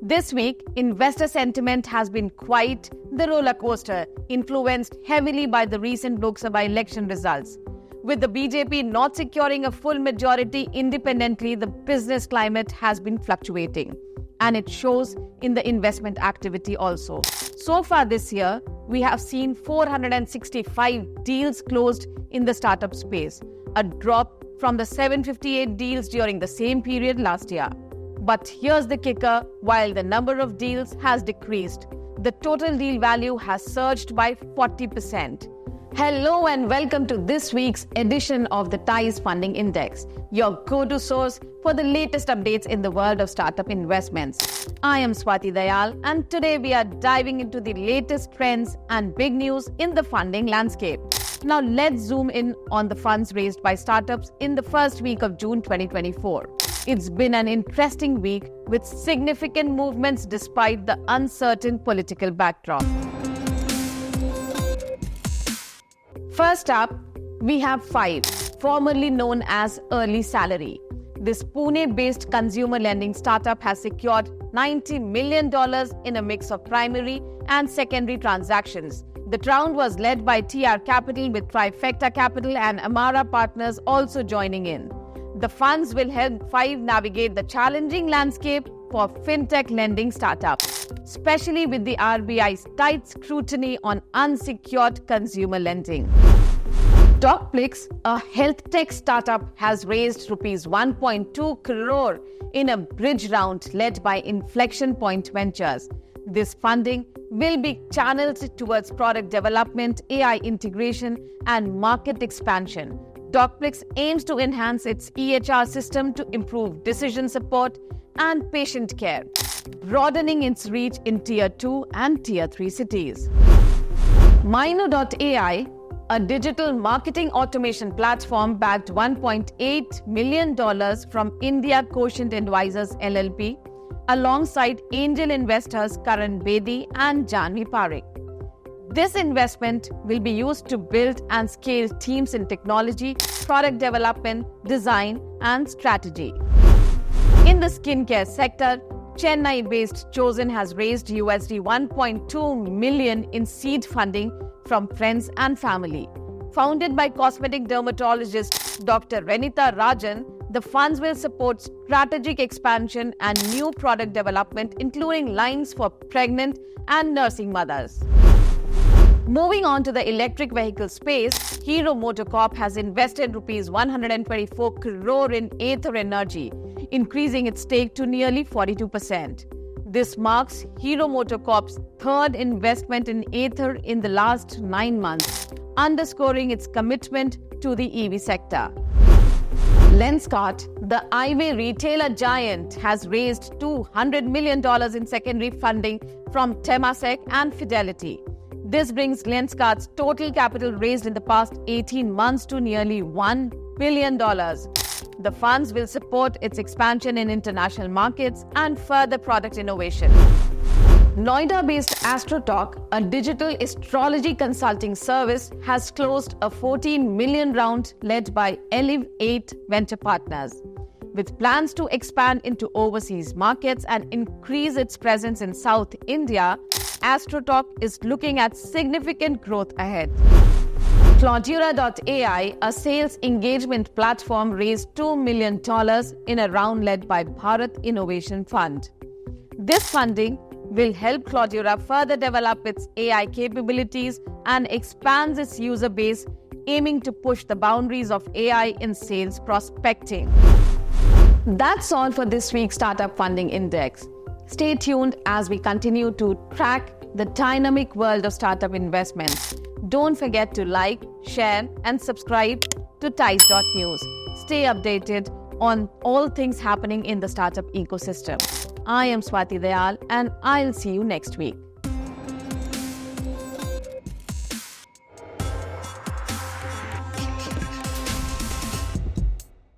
This week, investor sentiment has been quite the roller coaster, influenced heavily by the recent Lok Sabha election results. With the BJP not securing a full majority independently, the business climate has been fluctuating. And it shows in the investment activity also. So far this year, we have seen 465 deals closed in the startup space, a drop from the 758 deals during the same period last year. But here's the kicker, while the number of deals has decreased, the total deal value has surged by 40%. Hello and welcome to this week's edition of the TIES Funding Index, your go-to source for the latest updates in the world of startup investments. I am Swati Dayal, and today we are diving into the latest trends and big news in the funding landscape. Now let's zoom in on the funds raised by startups in the first week of June 2024. It's been an interesting week with significant movements despite the uncertain political backdrop. First up, we have Five, formerly known as Early Salary. This Pune-based consumer lending startup has secured $90 million in a mix of primary and secondary transactions. The round was led by TR Capital with Trifecta Capital and Amara Partners also joining in. The funds will help Five navigate the challenging landscape for fintech lending startups, especially with the RBI's tight scrutiny on unsecured consumer lending. Docplix, a health tech startup, has raised rupees 1.2 crore in a bridge round led by Inflection Point Ventures. This funding will be channeled towards product development, AI integration, and market expansion. Docplix aims to enhance its EHR system to improve decision support and patient care, broadening its reach in Tier 2 and Tier 3 cities. Mino.ai, a digital marketing automation platform, backed $1.8 million from India Quotient Advisors LLP, alongside angel investors Karan Bedi and Janvi Parekh. This investment will be used to build and scale teams in technology, product development, design, and strategy. In the skincare sector, Chennai-based Chosen has raised $1.2 million in seed funding from friends and family. Founded by cosmetic dermatologist Dr. Renita Rajan, the funds will support strategic expansion and new product development, including lines for pregnant and nursing mothers. Moving on to the electric vehicle space, Hero MotoCorp has invested rupees 124 crore in Ather Energy, increasing its stake to nearly 42%. This marks Hero MotoCorp's third investment in Ather in the last 9 months, underscoring its commitment to the EV sector. Lenskart, the eyewear retailer giant, has raised $200 million in secondary funding from Temasek and Fidelity. This brings Lenskart's total capital raised in the past 18 months to nearly $1 billion. The funds will support its expansion in international markets and further product innovation. Noida-based AstroTalk, a digital astrology consulting service, has closed a $14 million round led by Elevate Venture Partners. With plans to expand into overseas markets and increase its presence in South India, AstroTalk is looking at significant growth ahead. Claudura.ai, a sales engagement platform, raised $2 million in a round led by Bharat Innovation Fund. This funding will help Claudura further develop its AI capabilities and expands its user base, aiming to push the boundaries of AI in sales prospecting. That's all for this week's Startup Funding Index. Stay tuned as we continue to track the dynamic world of startup investments. Don't forget to like, share, and subscribe to TIES.news. Stay updated on all things happening in the startup ecosystem. I am Swati Dayal, and I'll see you next week.